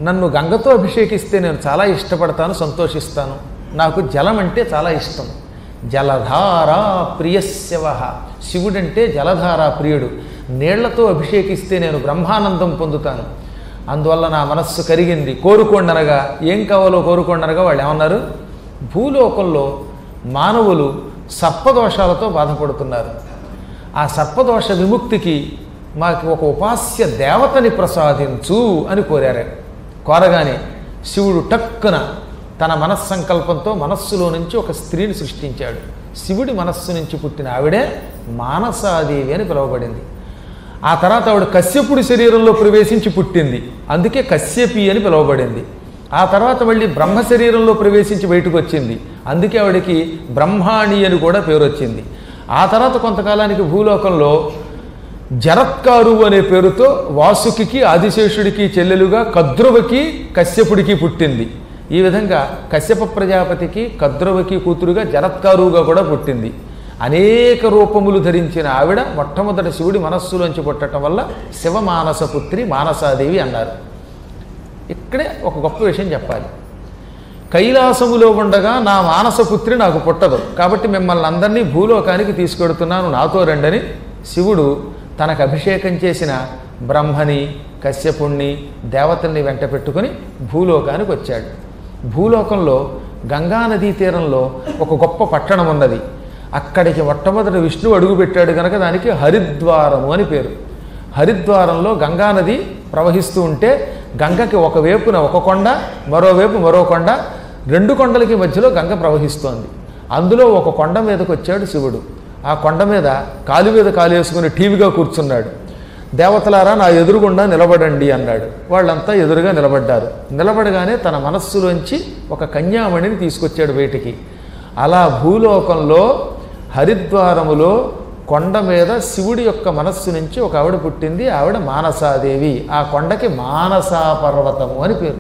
నన్ను గంగతో అభిషేకిస్తే నేను చాలా ఇష్టపడతాను, సంతోషిస్తాను. నాకు జలం అంటే చాలా ఇష్టం. జలధారా ప్రియస్యవ, శివుడంటే జలధారా ప్రియుడు. నీళ్లతో అభిషేకిస్తే నేను బ్రహ్మానందం పొందుతాను. అందువల్ల నా మనస్సు కరిగింది. కోరుకోండి అనగా ఏం కావాలో కోరుకోండి అనగా వాళ్ళు ఏమన్నారు? భూలోకంలో మానవులు సర్పదోషాలతో బాధపడుతున్నారు. ఆ సర్పదోష విముక్తికి మాకు ఒక ఉపాస్య దేవతని ప్రసాదించు అని కోరారు. కోరగానే శివుడు టక్కున తన మనస్సంకల్పంతో మనస్సులో నుంచి ఒక స్త్రీని సృష్టించాడు. శివుడి మనస్సు నుంచి పుట్టిన ఆవిడే మానసాదేవి అని పిలువబడింది. ఆ తర్వాత ఆవిడ కశ్యపుడి శరీరంలో ప్రవేశించి పుట్టింది, అందుకే కశ్యపి అని పిలువబడింది. ఆ తర్వాత మళ్ళీ బ్రహ్మ శరీరంలో ప్రవేశించి బయటకు వచ్చింది, అందుకే ఆవిడకి బ్రహ్మాణి అని కూడా పేరు వచ్చింది. ఆ తర్వాత కొంతకాలానికి భూలోకంలో జరత్కారు అనే పేరుతో వాసుకి ఆదిశేషుడికి చెల్లెలుగా కద్రువకి కశ్యపుడికి పుట్టింది. ఈ విధంగా కశ్యప ప్రజాపతికి కద్రువకి కూతురుగా జరత్కారుగా కూడా పుట్టింది. అనేక రూపములు ధరించిన ఆవిడ మొట్టమొదట శివుడి మనస్సులోంచి పుట్టడం వల్ల శివమానసపుత్రి మానసాదేవి అన్నారు. ఇక్కడే ఒక గొప్ప విషయం చెప్పాలి. కైలాసములో ఉండగా నా మానసపుత్రి నాకు పుట్టదు, కాబట్టి మిమ్మల్ని అందరినీ భూలోకానికి తీసుకెడుతున్నాను, నాతో రండని శివుడు తనకు అభిషేకం చేసిన బ్రహ్మని, కశ్యపుణ్ణి, దేవతల్ని వెంట పెట్టుకుని భూలోకానికి వచ్చాడు. భూలోకంలో గంగానదీ తీరంలో ఒక గొప్ప పట్టణం ఉన్నది. అక్కడికి మొట్టమొదటి విష్ణువు అడుగుపెట్టాడు కనుక దానికి హరిద్వారము అని పేరు. హరిద్వారంలో గంగానది ప్రవహిస్తూ ఉంటే గంగకి ఒకవైపున ఒక కొండ, మరోవైపు మరో కొండ, రెండు కొండలకి మధ్యలో గంగ ప్రవహిస్తోంది. అందులో ఒక కొండ మీదకి వచ్చాడు శివుడు. ఆ కొండ మీద కాలు వేసుకుని టీవీగా కూర్చున్నాడు. దేవతలారా నా ఎదురుగుండా నిలబడండి అన్నాడు. వాళ్ళంతా ఎదురుగా నిలబడ్డారు. నిలబడగానే తన మనస్సులోంచి ఒక కన్యామణిని తీసుకొచ్చాడు బయటికి. అలా భూలోకంలో హరిద్వారములో కొండ మీద శివుడి యొక్క మనస్సు నుంచి ఒక ఆవిడ పుట్టింది. ఆవిడ మానసాదేవి. ఆ కొండకి మానసా పర్వతము అని పేరు.